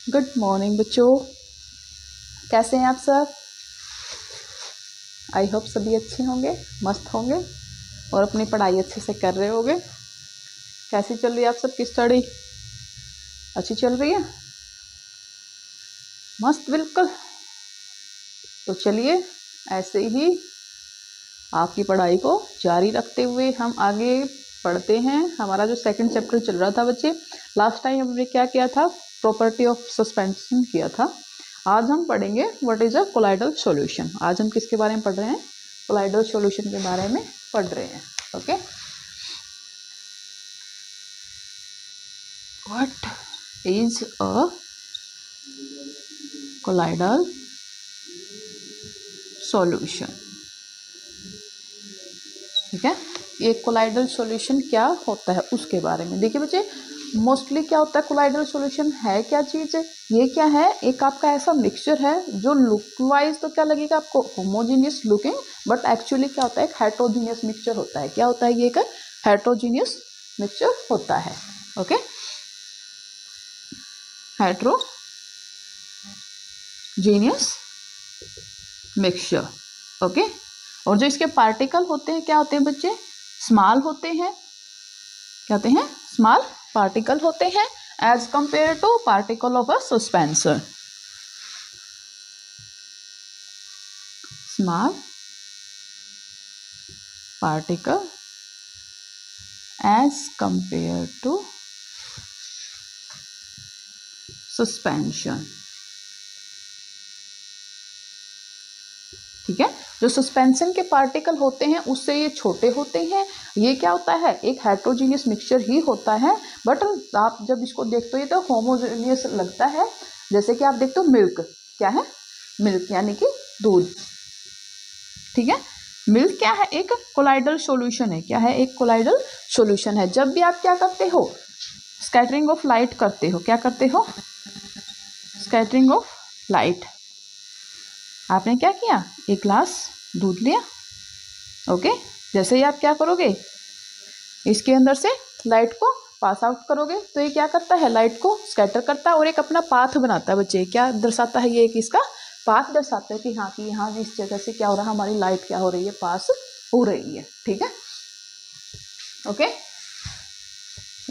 Good morning बच्चों, कैसे हैं आप सब। आई होप सभी अच्छे होंगे, मस्त होंगे और अपनी पढ़ाई अच्छे से कर रहे होंगे। कैसी चल रही है आप सबकी स्टडी? अच्छी चल रही है, मस्त बिल्कुल। तो चलिए ऐसे ही आपकी पढ़ाई को जारी रखते हुए हम आगे पढ़ते हैं। हमारा जो सेकंड चैप्टर चल रहा था बच्चे, लास्ट टाइम हमने क्या किया था, प्रॉपर्टी ऑफ सस्पेंशन किया था। आज हम पढ़ेंगे what is a colloidal solution. आज हम किसके बारे में पढ़ रहे हैं? कोलाइडल सॉल्यूशन के बारे में पढ़ रहे हैं। Okay, what is a colloidal solution. ठीक है, ये कोलाइडल सॉल्यूशन क्या होता है उसके बारे में देखिए बच्चे। मोस्टली क्या होता है कोलाइडल सॉल्यूशन, है क्या चीज़ है? ये क्या है, एक आपका ऐसा मिक्सचर है जो लुक वाइज तो क्या लगेगा आपको होमोजीनियस लुकिंग, बट एक्चुअली क्या होता है, एक हेट्रोजीनियस मिक्सचर होता है। क्या होता है ये? एक हेट्रोजीनियस मिक्सचर होता है। Okay, heterogeneous mixture. ओके, और जो इसके पार्टिकल होते हैं क्या होते हैं बच्चे? स्मॉल होते हैं। क्या होते हैं? स्मॉल पार्टिकल होते हैं as compare to particle of a suspension. Small particle as compare to suspension. ठीक है, जो सस्पेंशन के पार्टिकल होते हैं उससे ये छोटे होते हैं। ये क्या होता है, एक हेट्रोजीनियस मिक्सचर ही होता है, बट आप जब इसको देखते हो ये तो होमोजीनियस लगता है। जैसे कि आप देखते हो मिल्क, क्या है? मिल्क यानी कि दूध। ठीक है, मिल्क क्या है? एक कोलाइडल सॉल्यूशन है। क्या है? एक कोलाइडल सॉल्यूशन है। जब भी आप क्या करते हो, स्कैटरिंग ऑफ लाइट करते हो, क्या करते हो? Scattering of light. आपने क्या किया, एक ग्लास दूध लिया। ओके, जैसे ही आप क्या करोगे, इसके अंदर से लाइट को पास आउट करोगे तो ये क्या करता है, लाइट को स्कैटर करता है और एक अपना पाथ बनाता है। बच्चे क्या दर्शाता है ये? एक इसका पाथ दर्शाता है कि हाँ कि यहाँ इस जगह से क्या हो रहा है, हमारी लाइट क्या हो रही है, पास हो रही है। ठीक है, ओके।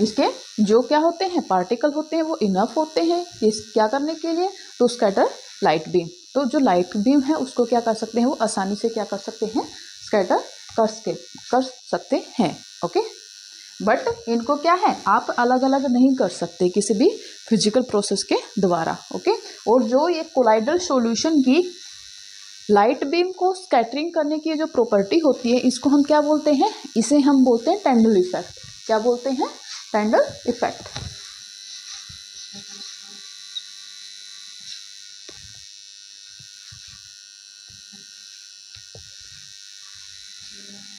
इसके जो क्या होते हैं पार्टिकल होते हैं वो इनफ होते हैं इस क्या करने के लिए, तो स्कैटर लाइट बीम। तो जो लाइट बीम है उसको क्या कर सकते हैं, वो आसानी से क्या कर सकते हैं, स्कैटर कर सकते हैं। ओके, बट इनको क्या है, आप अलग अलग नहीं कर सकते किसी भी फिजिकल प्रोसेस के द्वारा। ओके, और जो ये कोलाइडल सॉल्यूशन की लाइट बीम को स्कैटरिंग करने की जो प्रॉपर्टी होती है इसको हम क्या बोलते हैं, इसे हम बोलते हैं टेंडल इफेक्ट। क्या बोलते हैं? टेंडल इफेक्ट।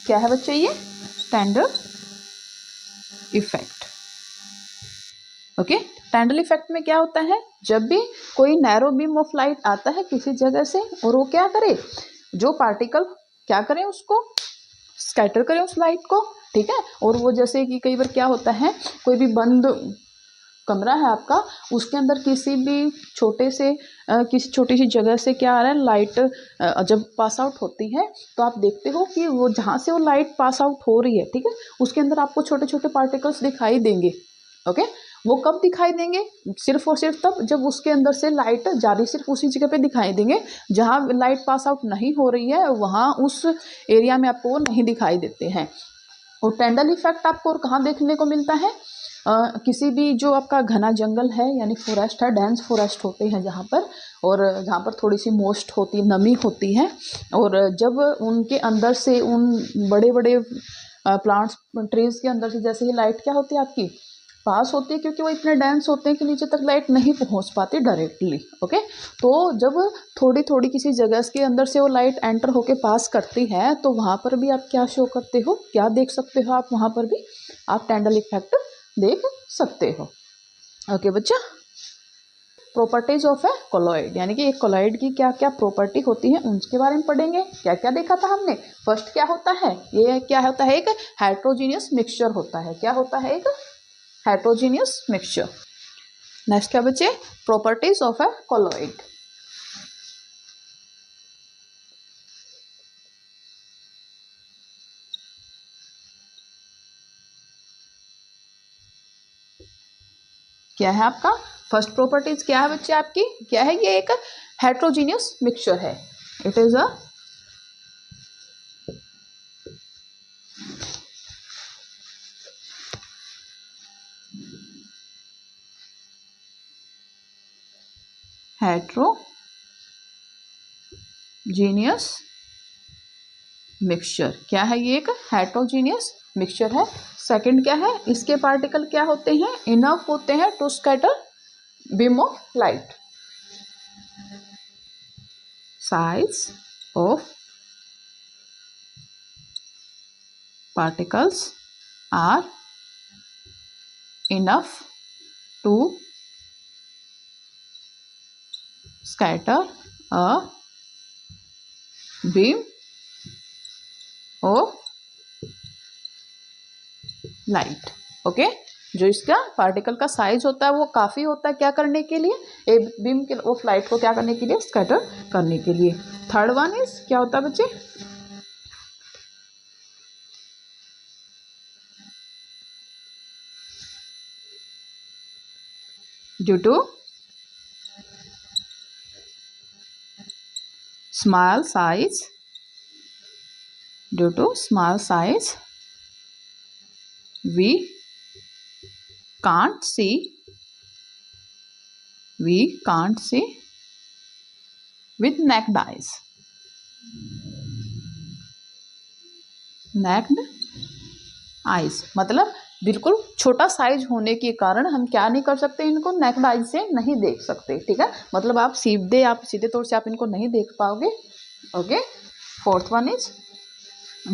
क्या है बच्चे ये? टेंडल इफेक्ट। ओके, टेंडल इफेक्ट में क्या होता है, जब भी कोई नैरो बीम ऑफ लाइट आता है किसी जगह से और वो क्या करे, जो पार्टिकल क्या करें, उसको स्कैटर करें उस लाइट को। ठीक है, और वो जैसे कि कई बार क्या होता है, कोई भी बंद कमरा है आपका, उसके अंदर किसी भी छोटे से किसी छोटी सी जगह से क्या आ रहा है, लाइट जब पास आउट होती है तो आप देखते हो कि वो जहाँ से वो लाइट पास आउट हो रही है, ठीक है, उसके अंदर आपको छोटे छोटे पार्टिकल्स दिखाई देंगे। ओके, वो कब दिखाई देंगे, सिर्फ और सिर्फ तब जब उसके अंदर से लाइट जा रही, सिर्फ उसी जगह पे दिखाई देंगे। जहाँ लाइट पास आउट नहीं हो रही है वहाँ उस एरिया में आपको वो नहीं दिखाई देते हैं। और टेंडल इफेक्ट आपको और कहाँ देखने को मिलता है, किसी भी जो आपका घना जंगल है यानी फॉरेस्ट है, डेंस फॉरेस्ट होते हैं जहाँ पर, और जहाँ पर थोड़ी सी मॉइस्ट होती है, नमी होती है, और जब उनके अंदर से उन बड़े बड़े प्लांट्स ट्रीज के अंदर से जैसे ही लाइट क्या होती है आपकी पास होती है, क्योंकि वो इतने डेंस होते हैं कि नीचे तक लाइट नहीं पहुंच पाती डायरेक्टली। ओके, तो जब थोड़ी थोड़ी किसी जगह के अंदर से वो लाइट एंटर होके पास करती है तो वहाँ पर भी आप क्या शो करते हो, क्या देख सकते हो आप, वहाँ पर भी आप टेंडल इफेक्ट देख सकते हो। ओके बच्चा, प्रॉपर्टीज ऑफ ए कोलॉइड, यानी कि एक कोलॉइड की क्या क्या प्रॉपर्टी होती है उनके बारे में पढ़ेंगे। क्या क्या देखा था हमने, फर्स्ट क्या होता है, ये क्या होता है, एक हेट्रोजीनियस मिक्सचर होता है। क्या होता है? एक हेट्रोजीनियस मिक्सचर। नेक्स्ट क्या बचे, प्रॉपर्टीज ऑफ ए कोलॉइड। क्या है आपका फर्स्ट प्रॉपर्टीज, क्या है बच्चे आपकी, क्या है, ये एक हेट्रोजीनियस मिक्सचर है। It is a heterogeneous mixture. क्या है, ये एक हेट्रोजीनियस मिक्सचर है। सेकंड क्या है, इसके पार्टिकल क्या होते हैं, इनफ होते हैं to scatter beam of light. Size of particles are enough to scatter a beam of light। Okay, जो इसका पार्टिकल का साइज होता है वो काफी होता है क्या करने के लिए, एक बीम ऑफ लाइट को क्या करने के लिए, स्कैटर करने के लिए। थर्ड वन इज क्या होता है बच्चे, due to small size, due to small size we can't see with naked eyes। naked eyes मतलब बिल्कुल छोटा साइज होने के कारण हम क्या नहीं कर सकते, इनको नेक्ड आई से नहीं देख सकते। ठीक है, मतलब आप सीधे तौर से आप इनको नहीं देख पाओगे। ओके, फोर्थ वन इज,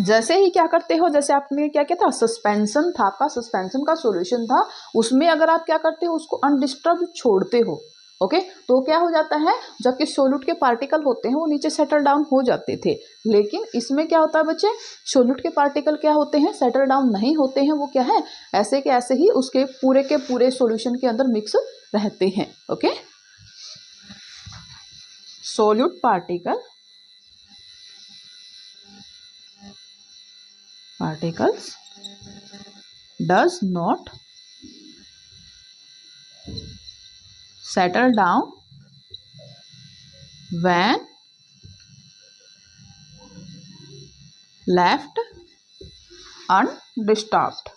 जैसे ही क्या करते हो, जैसे आपने क्या किया था, सस्पेंशन था आपका, सस्पेंशन का सॉल्यूशन था, उसमें अगर आप क्या करते हो, उसको अनडिस्टर्ब छोड़ते हो। ओके, तो क्या हो जाता है, जबकि सोल्यूट के पार्टिकल होते हैं वो नीचे सेटल डाउन हो जाते थे, लेकिन इसमें क्या होता है बच्चे, सोल्यूट के पार्टिकल क्या होते हैं, सेटल डाउन नहीं होते हैं, वो क्या है, ऐसे के ऐसे ही उसके पूरे के पूरे सॉल्यूशन के अंदर मिक्स रहते हैं। Okay, solute particles does not settle down when left undisturbed।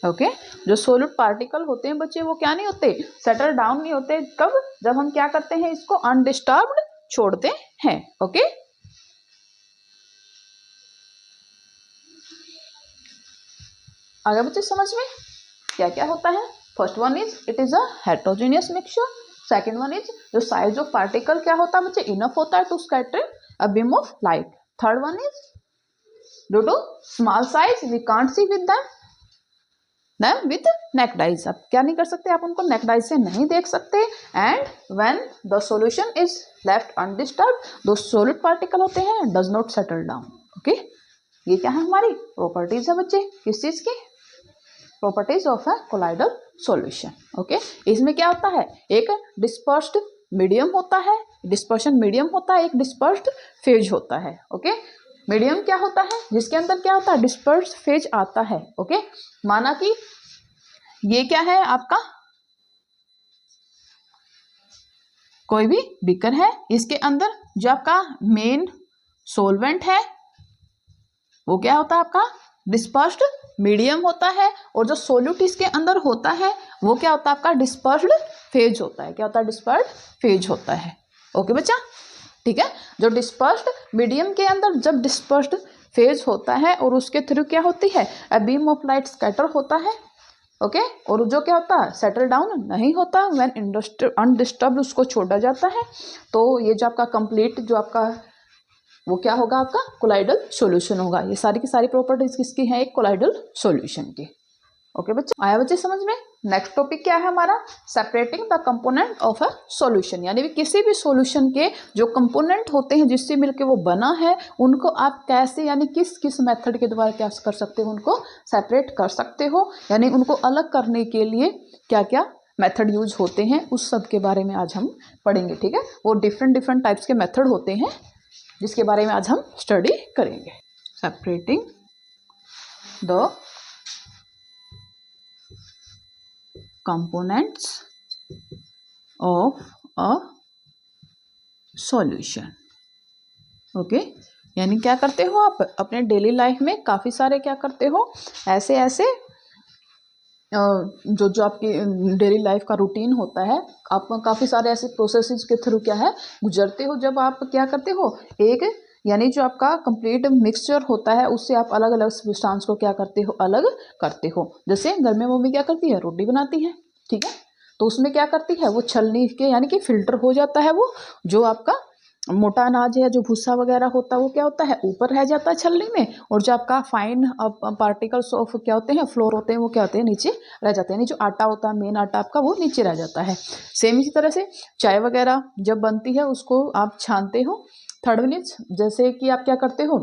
Okay, जो सोल्यूट पार्टिकल होते हैं बच्चे वो क्या नहीं होते, सेटल डाउन नहीं होते, कब, जब हम क्या करते हैं, इसको अनडिस्टर्ब्ड छोड़ते हैं। ओके, आगे बच्चे समझ में क्या क्या होता है। First one is it is a heterogeneous mixture. Second one is जो साइज ऑफ पार्टिकल क्या होता है बच्चे, इनफ होता है to scatter a beam of light. Third one is due to small size we can't see with them with naked eyes. आप क्या नहीं कर सकते, आप उनको नेक्ड आइज से नहीं देख सकते। And when the solution is left undisturbed, दो सॉलिड पार्टिकल होते हैं does not settle down. Okay, ये क्या है, हमारी प्रॉपर्टीज है बच्चे, किस चीज की, properties of A colloidal solution. Okay, इसमें क्या होता है, एक डिस्पर्स्ड मीडियम होता है, डिस्पर्शन मीडियम होता है, एक डिस्पर्स्ड फेज होता है। ओके, मीडियम क्या होता है, जिसके अंदर क्या होता है, डिस्पर्स्ड फेज आता है। ओके, माना कि ये क्या है आपका, कोई भी बीकर है, इसके अंदर जो आपका मेन सोलवेंट है वो क्या होता है आपका, डिस्पर्स्ड मीडियम होता है, और जो सोल्यूट इसके अंदर होता है वो क्या होता है आपका, डिस्पर्स्ड फेज होता है। क्या होता है, डिस्पर्स्ड फेज होता है। ओके बच्चा, ठीक है, जो डिस्पर्स्ड मीडियम के अंदर जब डिस्पर्स्ड फेज होता है और उसके थ्रू क्या होती है, अ बीम ऑफ लाइट स्कैटर होता है। ओके, और जो क्या होता है, सेटल डाउन नहीं होता, व्हेन अनडिस्टर्ब्ड उसको छोड़ा जाता है। तो ये जो आपका कंप्लीट जो आपका वो क्या होगा, आपका कोलाइडल सॉल्यूशन होगा। ये सारी की सारी प्रॉपर्टीज किसकी हैं, एक कोलाइडल सॉल्यूशन की। ओके बच्चे, आया बच्चे समझ में। नेक्स्ट टॉपिक क्या है हमारा, separating the component of a solution, यानी कि किसी भी सॉल्यूशन के जो कंपोनेंट होते हैं जिससे मिलके वो बना है उनको आप कैसे, यानी किस किस मेथड के द्वारा क्या कर सकते हो, उनको सेपरेट कर सकते हो, यानी उनको अलग करने के लिए क्या क्या मेथड यूज होते हैं, उस सब के बारे में आज हम पढ़ेंगे। ठीक है, वो डिफरेंट डिफरेंट टाइप्स के मेथड होते हैं जिसके बारे में आज हम स्टडी करेंगे। Separating the components of a solution। Okay, यानी क्या करते हो आप अपने डेली लाइफ में काफ़ी सारे क्या करते हो, ऐसे ऐसे जो जो आपकी डेली लाइफ का रूटीन होता है, आप काफ़ी सारे ऐसे प्रोसेसेस के थ्रू क्या है गुजरते हो, जब आप क्या करते हो एक, यानी जो आपका कंप्लीट मिक्सचर होता है उससे आप अलग अलग सब्सटेंस को क्या करते हो, अलग करते हो। जैसे घर में मम्मी क्या करती है, रोटी बनाती है, ठीक है, तो उसमें क्या करती है वो छलनी के, यानी कि फिल्टर हो जाता है, वो जो आपका मोटा अनाज है, जो भूसा वगैरह होता है वो क्या होता है ऊपर रह जाता है छलनी में, और जो आपका फाइन पार्टिकल्स ऑफ क्या होते हैं, फ्लोर होते हैं, वो क्या होते हैं नीचे रह जाते हैं, यानी जो आटा होता है मेन आटा आपका वो नीचे रह जाता है। सेम इसी तरह से चाय वगैरह जब बनती है उसको आप छानते हो, थर्ड मिनट, जैसे कि आप क्या करते हो,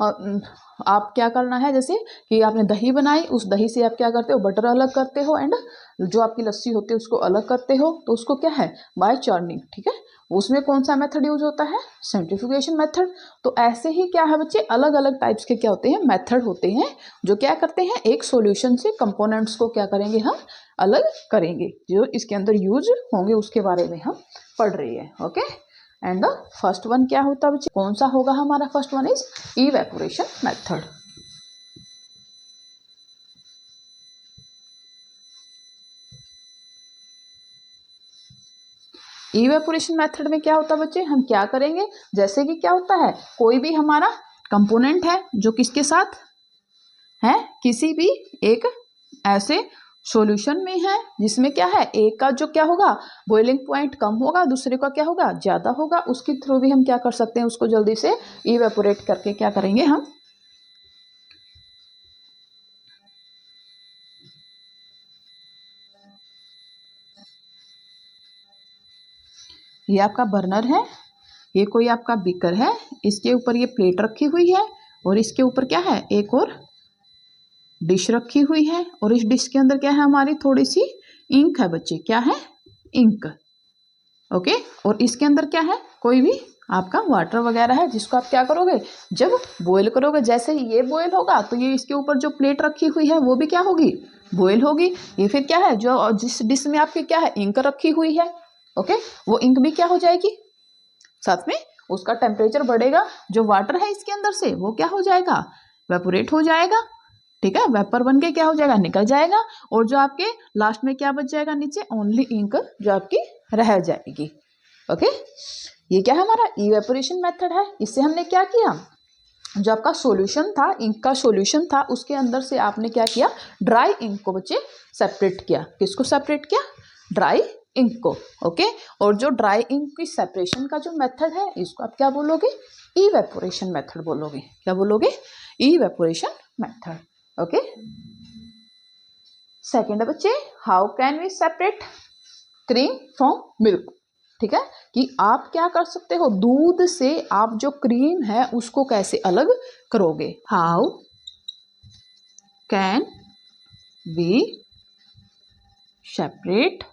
आप क्या करना है, जैसे कि आपने दही बनाई, उस दही से आप क्या करते हो, बटर अलग करते हो, एंड जो आपकी लस्सी होती है उसको अलग करते हो, तो उसको क्या है बाय चर्निंग, ठीक है, उसमें कौन सा मेथड यूज होता है, सेंट्रीफ्यूगेशन मेथड। तो ऐसे ही क्या है बच्चे, अलग अलग टाइप्स के क्या होते हैं मेथड होते हैं जो क्या करते हैं एक सॉल्यूशन से कंपोनेंट्स को क्या करेंगे हम अलग करेंगे, जो इसके अंदर यूज होंगे उसके बारे में हम पढ़ रहे हैं। Okay, and the first one क्या होता है बच्चे, कौन सा होगा हमारा, first one is evaporation method. Evaporation method में क्या होता है बच्चे, हम क्या करेंगे, जैसे कि क्या होता है कोई भी हमारा कंपोनेंट है जो किसके साथ है, किसी भी एक ऐसे सॉल्यूशन में है जिसमें क्या है एक का जो क्या होगा बॉइलिंग पॉइंट कम होगा, दूसरे का क्या होगा ज्यादा होगा, उसके थ्रू भी हम क्या कर सकते हैं, उसको जल्दी से इवेपोरेट करके क्या करेंगे हम, ये आपका बर्नर है, ये कोई आपका बीकर है, इसके ऊपर ये प्लेट रखी हुई है, और इसके ऊपर क्या है एक और डिश रखी हुई है, और इस डिश के अंदर क्या है हमारी थोड़ी सी इंक है बच्चे, क्या है इंक। ओके, और इसके अंदर क्या है कोई भी आपका वाटर वगैरह है जिसको आप क्या करोगे जब बॉईल करोगे, जैसे ये बॉईल होगा तो ये इसके ऊपर जो प्लेट रखी हुई है वो भी क्या होगी बॉईल होगी। ये फिर क्या है जो जिस डिश में आपकी क्या है इंक रखी हुई है, ओके, वो इंक भी क्या हो जाएगी, साथ में उसका टेम्परेचर बढ़ेगा, जो वाटर है इसके अंदर से वो क्या हो जाएगा वेपोरेट हो जाएगा, ठीक है, वेपर बन के क्या हो जाएगा निकल जाएगा, और जो आपके लास्ट में क्या बच जाएगा नीचे, ओनली इंक जो आपकी रह जाएगी। ओके, ये क्या है हमारा इवेपोरेशन मेथड है। इससे हमने क्या किया, जो आपका सॉल्यूशन था, इंक का सॉल्यूशन था, उसके अंदर से आपने क्या किया ड्राई इंक को बच्चे सेपरेट किया, किसको सेपरेट किया, ड्राई इंक को। ओके, और जो ड्राई इंक की सेपरेशन का जो मेथड है इसको आप क्या बोलोगे, इवेपोरेशन मेथड बोलोगे, क्या बोलोगे, इवेपोरेशन मेथड। ओके, सेकेंड है बच्चे, how can we separate cream from milk, ठीक है, कि आप क्या कर सकते हो, दूध से आप जो क्रीम है उसको कैसे अलग करोगे, how can we separate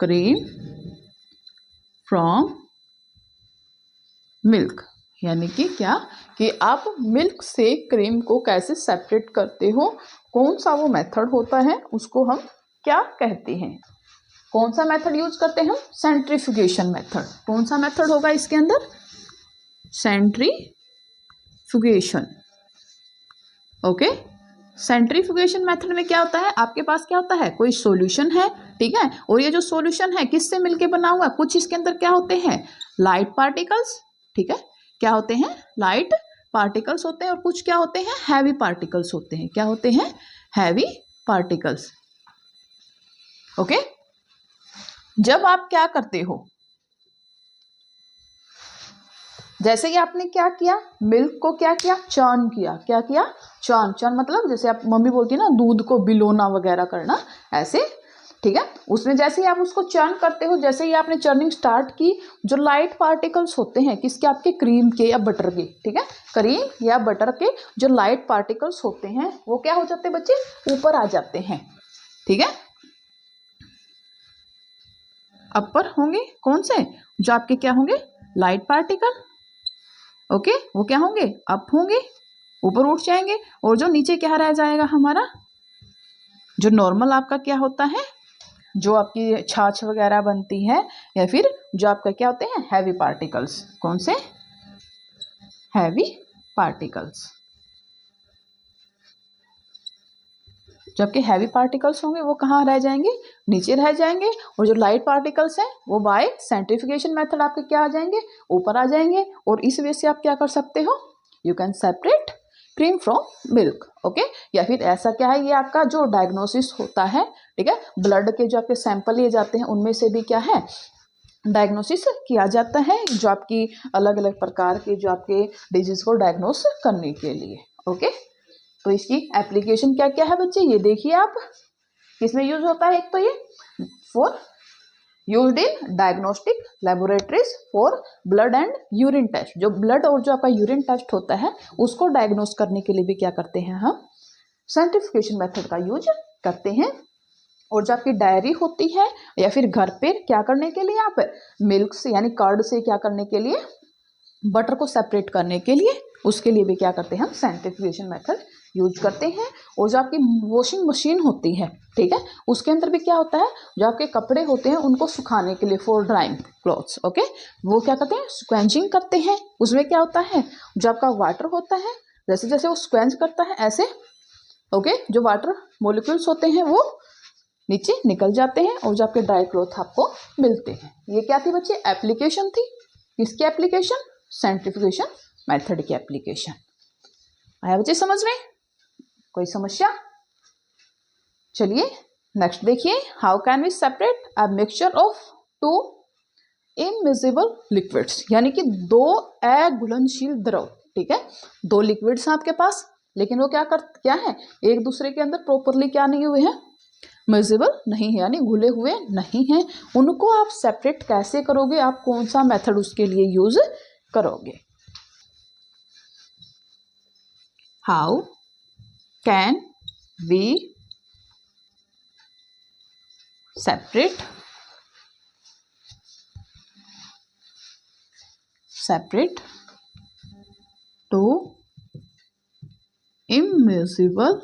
cream from milk, यानी कि क्या कि आप मिल्क से क्रीम को कैसे सेपरेट करते हो, कौन सा वो मेथड होता है उसको हम क्या कहते हैं, कौन सा मेथड यूज करते हैं हम, सेंट्रीफ्यूगेशन मेथड। कौन सा मेथड होगा इसके अंदर, सेंट्रीफ्यूगेशन। ओके, सेंट्रीफ्यूगेशन मेथड में क्या होता है, आपके पास क्या होता है कोई सॉल्यूशन है, ठीक है, और ये जो सॉल्यूशन है किससे मिलके बना हुआ है, कुछ इसके अंदर क्या होते हैं लाइट पार्टिकल्स, ठीक है, क्या होते हैं लाइट पार्टिकल्स होते हैं, और कुछ क्या होते हैं हैवी पार्टिकल्स होते हैं, क्या होते हैं हैवी पार्टिकल्स। ओके, जब आप क्या करते हो, जैसे ही आपने क्या किया, मिल्क को क्या किया, चर्न किया। क्या किया, चर्न। चर्न मतलब जैसे आप मम्मी बोलती है ना दूध को बिलोना वगैरह करना, ऐसे, ठीक है। उसमें जैसे ही आप उसको चर्न करते हो, जैसे ही आपने चर्निंग स्टार्ट की, जो लाइट पार्टिकल्स होते हैं किसके, आपके क्रीम के या बटर के, ठीक है, क्रीम या बटर के जो लाइट पार्टिकल्स होते हैं वो क्या हो जाते हैं बच्चे, ऊपर आ जाते हैं, ठीक है। अपर होंगे कौन से, जो आपके क्या होंगे, लाइट पार्टिकल, ओके, वो क्या होंगे, अप होंगे, ऊपर उठ जाएंगे। और जो नीचे क्या रह जाएगा हमारा, जो नॉर्मल आपका क्या होता है, जो आपकी छाछ वगैरह बनती है, या फिर जो आपका क्या होते हैं, हैवी पार्टिकल्स। कौन से, हैवी पार्टिकल्स। जबकि हैवी पार्टिकल्स होंगे वो कहाँ रह जाएंगे, नीचे रह जाएंगे। और जो लाइट पार्टिकल्स हैं वो बाय सेंट्रीफिकेशन मेथड आपके क्या आ जाएंगे, ऊपर आ जाएंगे। और इस वजह से आप क्या कर सकते हो, you can separate cream from milk, okay. या फिर ऐसा क्या है, ये आपका जो डायग्नोसिस होता है, ठीक है, ब्लड के जो आपके सैंपल लिए जाते हैं उनमें से भी क्या है, डायग्नोसिस किया जाता है, जो आपकी अलग अलग प्रकार के जो आपके डिजीज को डायग्नोस करने के लिए, ओके। तो इसकी एप्लीकेशन क्या क्या है बच्चे, ये देखिए आप, किसमें यूज होता है। एक तो ये for used in diagnostic laboratories for blood and urine test, जो ब्लड और जो आपका यूरिन टेस्ट होता है उसको डायग्नोस करने के लिए भी क्या करते हैं हम, सेंट्रीफिकेशन मेथड का यूज करते हैं। और जो आपकी डायरी होती है, या फिर घर पे क्या करने के लिए, आप मिल्क से यानी कर्ड से क्या करने के लिए, बटर को सेपरेट करने के लिए, उसके लिए भी क्या करते हैं हम, सेंट्रीफिकेशन मेथड यूज करते हैं। और जो आपकी वॉशिंग मशीन होती है, ठीक है, उसके अंदर भी क्या होता है, जो आपके कपड़े होते हैं उनको सुखाने के लिए, फॉर ड्राइंग क्लॉथ्स, ओके, वो क्या करते हैं, स्क्वेंजिंग करते हैं। उसमें क्या होता है, जो आपका वाटर होता है, जैसे जैसे वो स्क्वेंज करता है ऐसे, ओके, जो वाटर मोलिक्यूल्स होते हैं वो नीचे निकल जाते हैं और जो आपके ड्राई क्लॉथ आपको मिलते हैं। ये क्या थी बच्चे, एप्लीकेशन थी, किसकी एप्लीकेशन, सेंट्रीफिकेशन मेथड की एप्लीकेशन। आया बच्चे समझ में, कोई समस्या। चलिए नेक्स्ट देखिए, how can we separate a mixture of two immiscible liquids, यानी कि दो अघुलनशील द्रव, ठीक है, दो लिक्विड्स हैं आपके पास, लेकिन वो क्या है, एक दूसरे के अंदर प्रॉपरली क्या नहीं हुए हैं, मिजिबल नहीं है, यानी घुले हुए नहीं हैं। उनको आप सेपरेट कैसे करोगे, आप कौन सा मेथड उसके लिए यूज करोगे। How can we separate two immiscible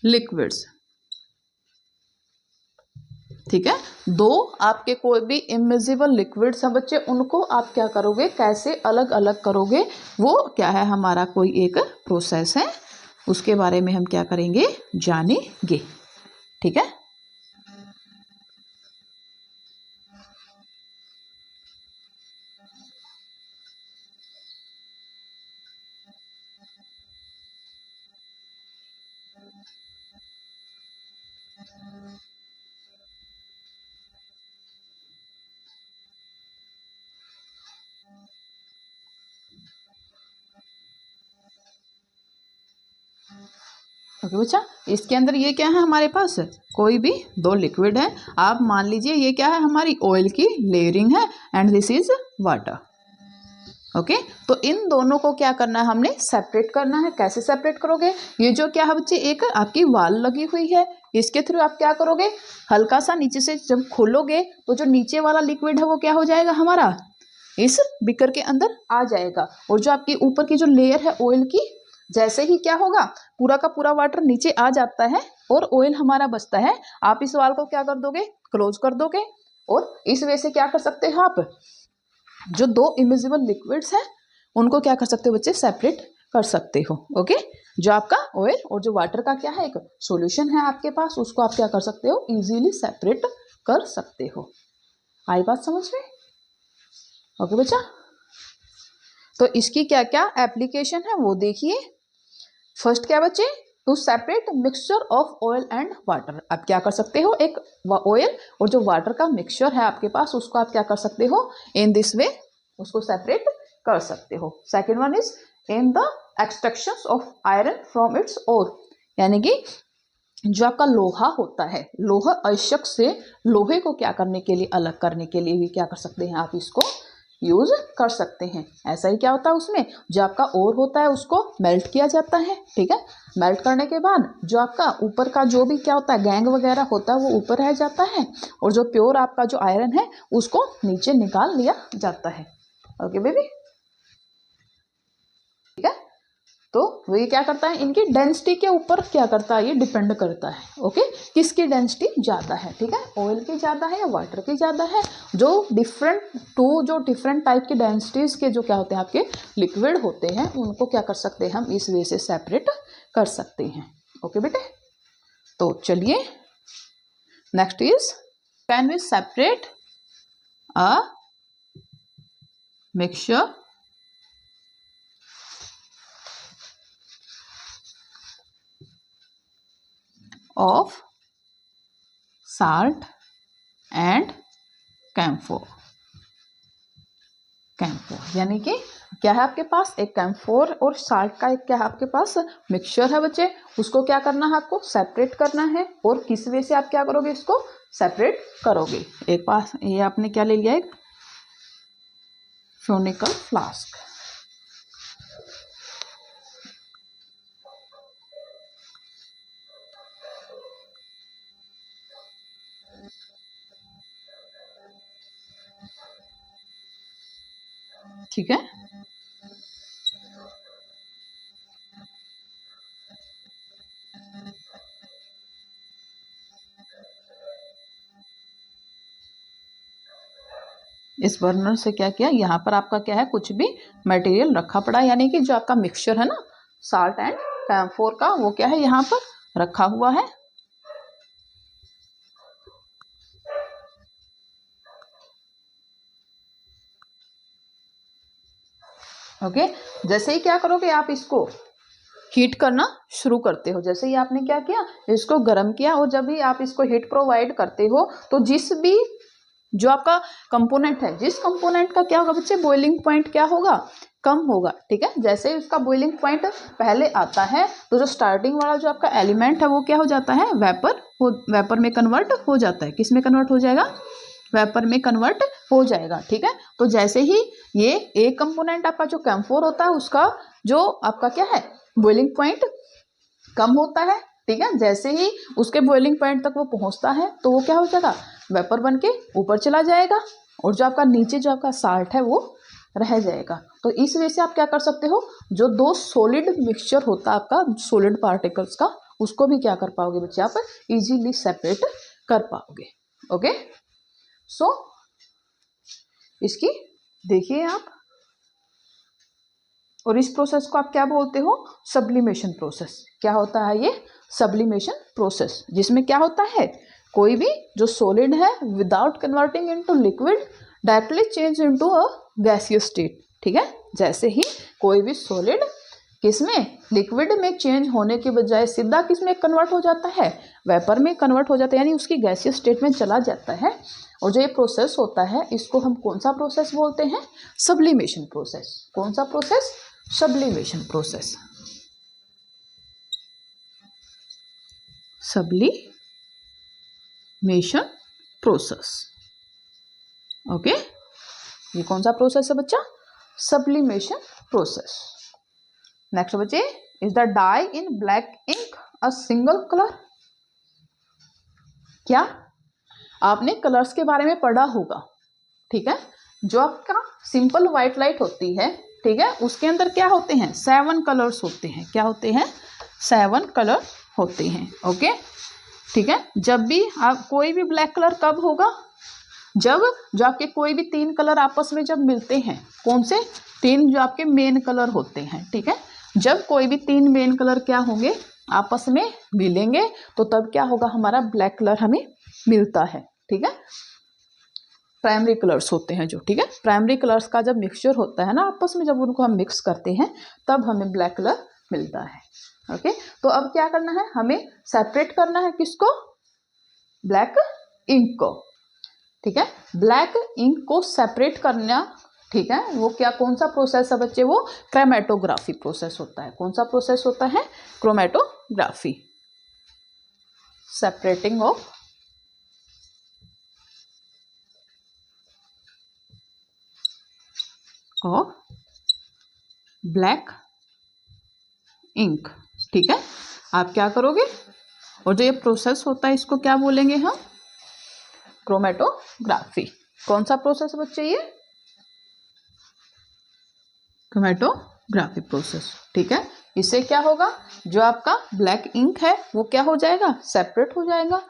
liquids, ठीक है, दो आपके कोई भी इमिजिबल लिक्विड्स हैं बच्चे, उनको आप क्या करोगे, कैसे अलग अलग करोगे, वो क्या है हमारा कोई एक प्रोसेस है, उसके बारे में हम क्या करेंगे, जानेंगे, ठीक है। ओके बच्चा, इसके अंदर ये क्या है हमारे पास, कोई भी दो लिक्विड है, आप मान लीजिए ये क्या है, हमारी ऑयल की लेयरिंग है and this is water, okay. तो इन दोनों को क्या करना है, हमने सेपरेट करना है। कैसे सेपरेट करोगे, ये जो क्या है बच्चे, एक आपकी वाल लगी हुई है, इसके थ्रू आप क्या करोगे, हल्का सा नीचे से जब खोलोगे तो जो नीचे वाला लिक्विड है वो क्या हो जाएगा हमारा, इस बिकर के अंदर आ जाएगा। और जो आपकी ऊपर की जो लेयर है ऑयल की, जैसे ही क्या होगा, पूरा का पूरा वाटर नीचे आ जाता है और ऑयल हमारा बचता है, आप इस वाल को क्या कर दोगे, क्लोज कर दोगे। और इस वजह से क्या कर सकते हो आप, जो दो इमिजिबल लिक्विड्स हैं उनको क्या कर सकते हो बच्चे, सेपरेट कर सकते हो, ओके। जो आपका ऑयल और जो वाटर का क्या है, एक सॉल्यूशन है आपके पास, उसको आप क्या कर सकते हो, इजीली सेपरेट कर सकते हो। आई बात समझ में, ओके बच्चा। तो इसकी क्या क्या एप्लीकेशन है वो देखिए। फर्स्ट क्या बच्चे, to separate mixture of oil and water, आप क्या कर सकते हो, एक ऑयल और जो वाटर का मिक्सचर है आपके पास उसको आप क्या कर सकते हो, इन दिस वे उसको सेपरेट कर सकते हो। Second one is in the extraction of iron from its ore, यानी कि जो आपका लोहा होता है, लोहा अयस्क से लोहे को क्या करने के लिए, अलग करने के लिए भी क्या कर सकते हैं आप, इसको यूज कर सकते हैं। ऐसा ही क्या होता है उसमें, जो आपका ओर होता है उसको मेल्ट किया जाता है, ठीक है। मेल्ट करने के बाद जो आपका ऊपर का जो भी क्या होता है गैंग वगैरह होता है वो ऊपर रह जाता है, और जो प्योर आपका जो आयरन है उसको नीचे निकाल लिया जाता है। ओके बेबी, ठीक है। तो वो ये क्या करता है, इनकी डेंसिटी के ऊपर क्या करता है, ये डिपेंड करता है। ओके, किसकी डेंसिटी ज़्यादा है, ठीक है, ऑयल की ज़्यादा है या वाटर की ज़्यादा है। जो डिफरेंट टाइप की डेंसिटीज़ के जो क्या होते हैं आपके लिक्विड होते हैं, उनको क्या कर सकते हैं हम, इस वे से सेपरेट कर सकते हैं। ओके बेटे, तो चलिए next is can we separate a mixture of salt and camphor। यानी कि क्या है आपके पास, एक कैम्फोर और साल्ट का एक क्या है आपके पास मिक्सचर है बच्चे, उसको क्या करना है आपको, सेपरेट करना है। और किस वे से आप क्या करोगे, इसको सेपरेट करोगे। एक पास ये आपने क्या ले लिया, एक फ्लोनिकल फ्लास्क, ठीक है। इस बर्नर से क्या किया, यहाँ पर आपका क्या है, कुछ भी मटेरियल रखा पड़ा है, यानी कि जो आपका मिक्सचर है ना साल्ट एंड कैम्फोर का, वो क्या है यहाँ पर रखा हुआ है। ओके, जैसे ही क्या करोगे आप इसको हीट करना शुरू करते हो, जैसे ही आपने क्या किया, इसको गर्म किया, और जब भी आप इसको हीट प्रोवाइड करते हो तो जिस भी जो आपका कंपोनेंट है, जिस कंपोनेंट का क्या होगा बच्चे, बॉइलिंग पॉइंट क्या होगा, कम होगा, ठीक है। जैसे ही उसका बॉइलिंग पॉइंट पहले आता है तो जो स्टार्टिंग वाला जो आपका एलिमेंट है वो क्या हो जाता है, वेपर में कन्वर्ट हो जाता है। किस में कन्वर्ट हो जाएगा, वेपर में कन्वर्ट हो जाएगा, ठीक है। तो जैसे ही ये एक कंपोनेंट आपका जो कैम्फोर होता है उसका जो आपका क्या है बॉइलिंग पॉइंट कम होता है, ठीक है, जैसे ही उसके बॉइलिंग पॉइंट तक वो पहुंचता है तो वो क्या हो जाएगा, वेपर बन के ऊपर चला जाएगा, और जो आपका नीचे जो आपका साल्ट है वो रह जाएगा। तो इस वजह से आप क्या कर सकते हो, जो दो सॉलिड मिक्सचर होता है आपका सॉलिड पार्टिकल्स का, उसको भी क्या कर पाओगे बच्चे, आप इजीली सेपरेट कर पाओगे। ओके, सो इसकी देखिए आप, और इस प्रोसेस को आप क्या बोलते हो, सब्लिमेशन प्रोसेस। क्या होता है ये, सब्लिमेशन प्रोसेस, जिसमें क्या होता है, कोई भी जो सॉलिड है without converting into liquid directly change into a gaseous state, ठीक है। जैसे ही कोई भी सॉलिड किसमें, लिक्विड में चेंज होने के बजाय सीधा किसमें कन्वर्ट हो जाता है, वेपर में कन्वर्ट हो जाता है, यानी उसकी गैसियस स्टेट में चला जाता है। और जो ये प्रोसेस होता है इसको हम कौन सा प्रोसेस बोलते हैं, सब्लिमेशन प्रोसेस। कौन सा process, sublimation process, sublimation process. Okay, ये कौन सा प्रोसेस है बच्चा, सब्लिमेशन प्रोसेस। नेक्स्ट बच्चे, is the dye in black ink a single colour. क्या आपने कलर्स के बारे में पढ़ा होगा, ठीक है। जो आपका सिंपल व्हाइट लाइट होती है, ठीक है, उसके अंदर क्या होते हैं, 7 कलर्स होते हैं। क्या होते हैं, 7 कलर होते हैं। ओके, ठीक है। जब भी आप कोई भी ब्लैक कलर कब होगा, जब जो आपके कोई भी 3 कलर आपस में जब मिलते हैं, कौन से 3 जो आपके मेन कलर होते हैं, ठीक है। जब कोई भी 3 मेन कलर क्या होंगे, आपस में मिलेंगे, तो तब क्या होगा, हमारा ब्लैक कलर हमें मिलता है, ठीक है। प्राइमरी कलर्स होते हैं जो, ठीक है, प्राइमरी कलर्स का जब मिक्सचर होता है ना आपस में, जब उनको हम मिक्स करते हैं तब हमें ब्लैक कलर मिलता है। ओके, तो अब क्या करना है, हमें सेपरेट करना है किसको, ब्लैक इंक को, ठीक है। ब्लैक इंक को सेपरेट करना ठीक है। वो क्या, कौन सा प्रोसेस है बच्चे, वो क्रोमेटोग्राफी प्रोसेस होता है। कौन सा प्रोसेस होता है, chromatography, separating of black ink. ठीक है, आप क्या करोगे, और जो ये प्रोसेस होता है इसको क्या बोलेंगे हम, क्रोमेटोग्राफी। कौन सा प्रोसेस बच्चे, ये क्रोमेटोग्राफी प्रोसेस। ठीक है, इससे क्या होगा, जो आपका ब्लैक इंक है वो क्या हो जाएगा, सेपरेट हो जाएगा।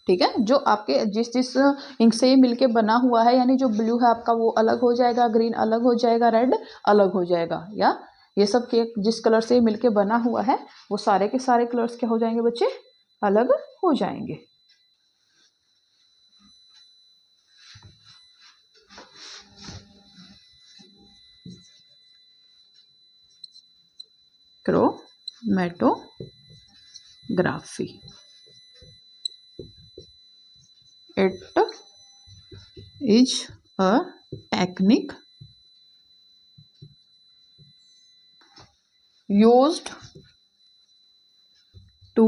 ठीक है, जो आपके जिस जिस इंक से ये मिलके बना हुआ है, यानी जो ब्लू है आपका वो अलग हो जाएगा, ग्रीन अलग हो जाएगा, रेड अलग हो जाएगा, या ये सब के जिस कलर से मिलके बना हुआ है वो सारे के सारे कलर्स क्या हो जाएंगे बच्चे, अलग हो जाएंगे। Chromatography, it is a technique used to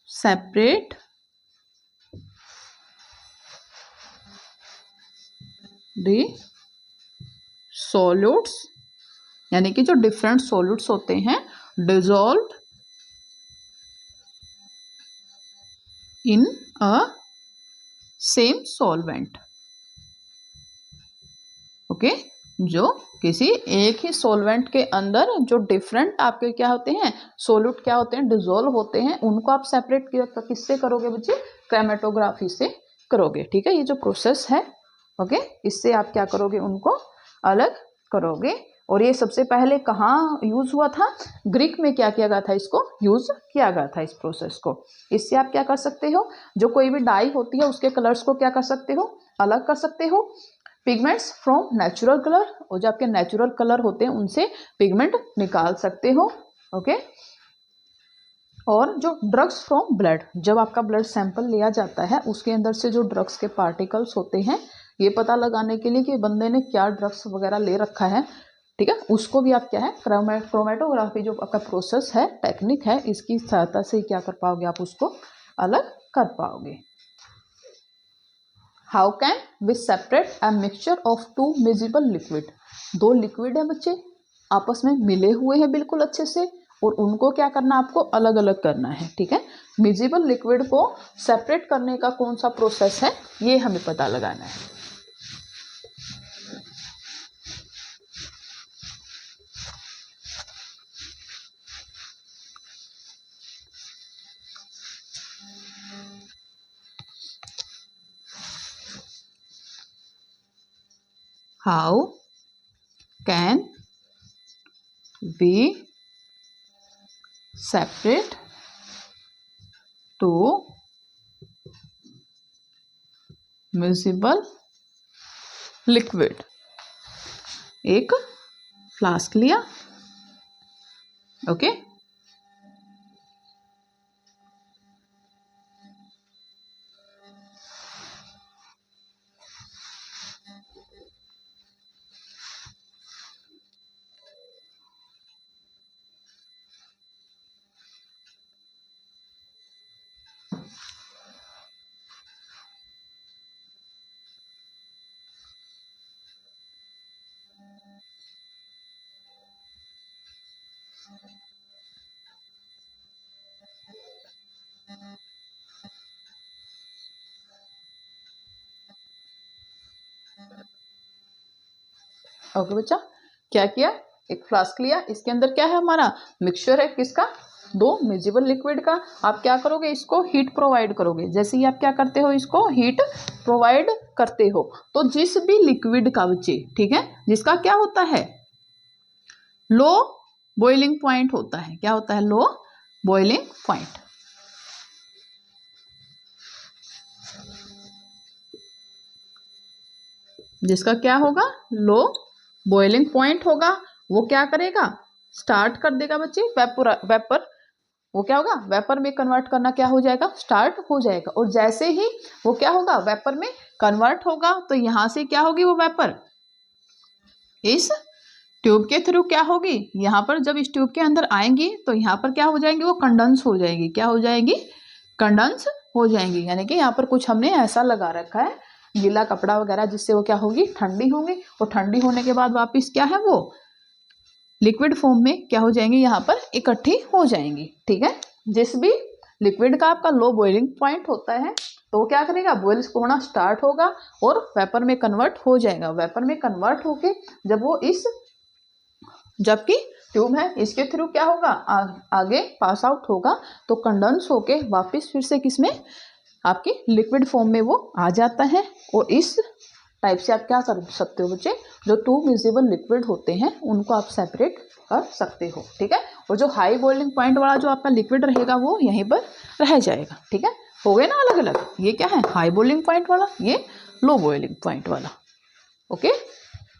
separate the solutes, यानी कि जो डिफरेंट सॉल्यूट्स होते हैं, dissolve in a same solvent. Okay, जो किसी एक ही सॉल्वेंट के अंदर जो डिफरेंट आपके क्या होते हैं, सॉल्यूट क्या होते हैं, डिजोल्व होते हैं, उनको आप सेपरेट किससे करोगे बच्चे, क्रोमेटोग्राफी से करोगे। ठीक है, ये जो प्रोसेस है, ओके, इससे आप क्या करोगे, उनको अलग करोगे। और ये सबसे पहले कहाँ यूज हुआ था, ग्रीक में क्या किया गया था, इसको यूज किया गया था इस प्रोसेस को। इससे आप क्या कर सकते हो, जो कोई भी डाई होती है उसके कलर्स को क्या कर सकते हो, अलग कर सकते हो। पिगमेंट्स फ्रॉम नेचुरल कलर, और जो आपके नेचुरल कलर होते हैं उनसे पिगमेंट निकाल सकते हो। ओके, और जो ड्रग्स फ्रॉम ब्लड, जब आपका ब्लड सैंपल लिया जाता है उसके अंदर से जो ड्रग्स के पार्टिकल्स होते हैं, ये पता लगाने के लिए कि बंदे ने क्या ड्रग्स वगैरह ले रखा है, ठीक है, उसको भी आप क्या है, क्रोमेटोग्राफी जो आपका प्रोसेस है, टेक्निक है, इसकी सहायता से क्या कर पाओगे, आप उसको अलग कर पाओगे। How can we separate a mixture of two miscible liquid, दो लिक्विड है बच्चे, आपस में मिले हुए हैं बिल्कुल अच्छे से, और उनको क्या करना, आपको अलग अलग करना है। ठीक है, मिजिबल लिक्विड को सेपरेट करने का कौन सा प्रोसेस है, ये हमें पता लगाना है। How can we separate two miscible liquid, एक फ्लास्क लिया, ओके, ओके बच्चा, क्या किया, एक फ्लास्क लिया, इसके अंदर क्या है, हमारा मिक्सचर है, किसका, दो मिजिबल लिक्विड का। आप क्या करोगे, इसको हीट प्रोवाइड करोगे। जैसे ही आप क्या करते हो, इसको हीट प्रोवाइड करते हो, तो जिस भी लिक्विड का बच्चे, ठीक है, जिसका क्या होता है, लो बॉइलिंग पॉइंट होता है, क्या होता है, लो बॉइलिंग पॉइंट, जिसका क्या होगा, लो बॉइलिंग पॉइंट होगा, वो क्या करेगा, स्टार्ट कर देगा बच्चे, वेपर, वो क्या होगा, वेपर में कन्वर्ट करना क्या हो जाएगा, स्टार्ट हो जाएगा। और जैसे ही वो क्या होगा, वेपर में कन्वर्ट होगा तो यहाँ से क्या होगी वो वेपर, इस ट्यूब के थ्रू क्या होगी, यहाँ पर जब इस ट्यूब के अंदर आएंगी तो यहाँ पर क्या हो जाएंगी, वो कंडेंस हो जाएगी। क्या हो जाएगी, कंडेंस हो जाएंगी। यानी कि यहाँ पर कुछ हमने ऐसा लगा रखा है गीला कपड़ा वगैरह, जिससे वो क्या होगी, ठंडी होंगी, और ठंडी होने के बाद वापस क्या है वो लिक्विड फॉर्म में क्या हो जाएंगी, यहाँ पर इकट्ठी हो जाएंगी। ठीक है, जिस भी लिक्विड का आपका लो बॉइलिंग पॉइंट होता है तो क्या करेगा, बॉइल होना स्टार्ट होगा और वेपर में कन्वर्ट हो जाएगा। वेपर में कन्वर्ट होके जब वो इस, जबकि ट्यूब है इसके थ्रू क्या होगा, आगे पास आउट होगा, तो कंडेंस होके वापस फिर से किसमें, आपकी लिक्विड फॉर्म में वो आ जाता है। और इस टाइप से आप क्या कर सकते हो बच्चे, जो टू मिजिबल लिक्विड होते हैं उनको आप सेपरेट कर सकते हो। ठीक है, और जो हाई बॉइलिंग पॉइंट वाला जो आपका लिक्विड रहेगा वो यहीं पर रह जाएगा। ठीक है, हो गए ना अलग अलग, ये क्या है हाई बॉइलिंग पॉइंट वाला, ये लो बॉइलिंग पॉइंट वाला। ओके,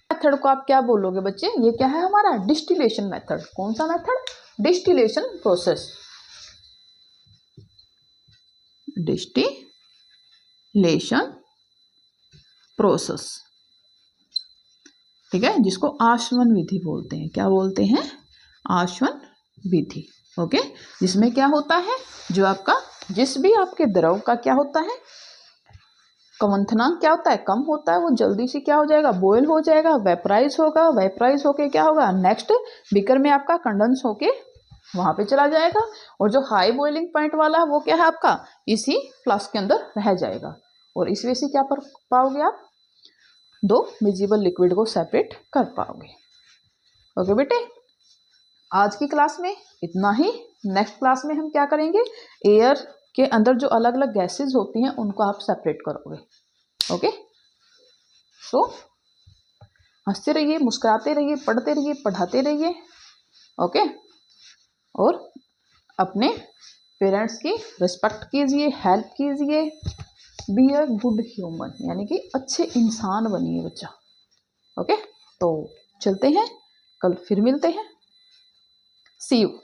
मेथड को आप क्या बोलोगे बच्चे, ये क्या है हमारा डिस्टिलेशन मेथड। कौन सा method, distillation process, distillation process. ठीक है, जिसको आसवन विधि बोलते हैं। क्या बोलते हैं, आसवन विधि। ओके, जिसमें क्या होता है, जो आपका जिस भी आपके द्रव का क्या होता है, कंवथनांक क्या होता है, कम होता है, वो जल्दी से क्या हो जाएगा, बॉयल हो जाएगा, वेपराइज होगा, वेपराइज होके क्या होगा, नेक्स्ट बीकर में आपका कंडेंस होके वहां पे चला जाएगा। और जो हाई बॉइलिंग पॉइंट वाला वो क्या है आपका, इसी फ्लास्क के अंदर रह जाएगा। और इस वजह से क्या कर पाओगे आप, दो मिजिबल लिक्विड को सेपरेट कर पाओगे। ओके बेटे, आज की क्लास में इतना ही। नेक्स्ट क्लास में हम क्या करेंगे, एयर के अंदर जो अलग अलग गैसेस होती हैं उनको आप सेपरेट करोगे। ओके, सो हंसते रहिए, मुस्कुराते रहिए, पढ़ते रहिए, पढ़ाते रहिए। ओके, और अपने पेरेंट्स की रिस्पेक्ट कीजिए, हेल्प कीजिए, बी अ गुड ह्यूमन, यानी कि अच्छे इंसान बनिए बच्चा। ओके, तो चलते हैं, कल फिर मिलते हैं। सी यू।